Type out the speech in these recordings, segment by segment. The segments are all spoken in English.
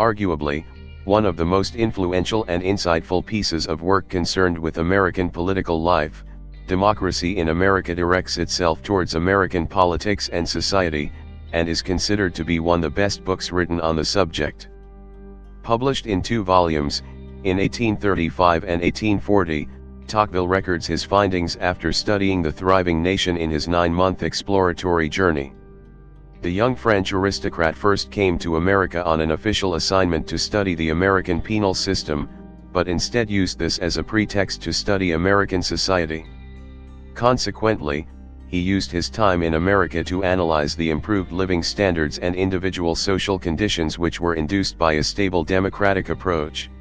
Arguably, one of the most influential and insightful pieces of work concerned with American political life, Democracy in America directs itself towards American politics and society, and is considered to be one of the best books written on the subject. Published in 2 volumes, in 1835 and 1840, Tocqueville records his findings after studying the thriving nation in his 9-month exploratory journey. The young French aristocrat first came to America on an official assignment to study the American penal system, but instead used this as a pretext to study American society. Consequently, he used his time in America to analyze the improved living standards and individual social conditions which were induced by a stable democratic approach.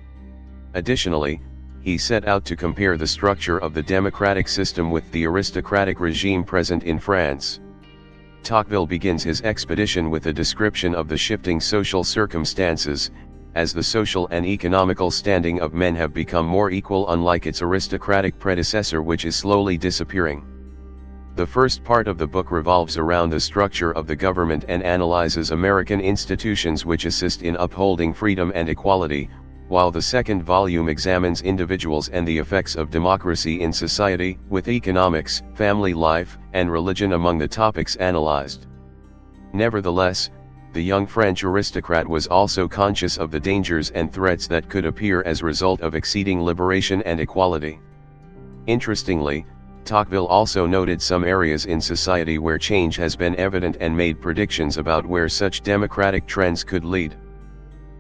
Additionally, he set out to compare the structure of the democratic system with the aristocratic regime present in France. Tocqueville begins his expedition with a description of the shifting social circumstances, as the social and economical standing of men have become more equal unlike its aristocratic predecessor which is slowly disappearing. The first part of the book revolves around the structure of the government and analyzes American institutions which assist in upholding freedom and equality, while the second volume examines individuals and the effects of democracy in society, with economics, family life, and religion among the topics analyzed. Nevertheless, the young French aristocrat was also conscious of the dangers and threats that could appear as a result of exceeding liberation and equality. Interestingly, Tocqueville also noted some areas in society where change has been evident and made predictions about where such democratic trends could lead.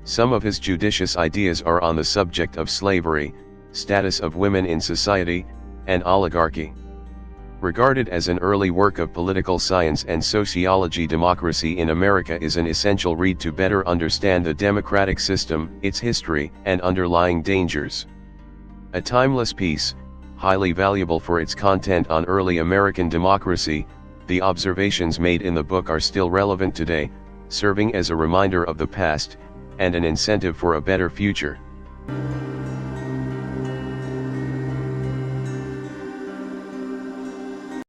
Some of his judicious ideas are on the subject of slavery, status of women in society, and oligarchy. Regarded as an early work of political science and sociology, Democracy in America is an essential read to better understand the democratic system, its history, and underlying dangers. A timeless piece, highly valuable for its content on early American democracy, the observations made in the book are still relevant today, serving as a reminder of the past, and an incentive for a better future.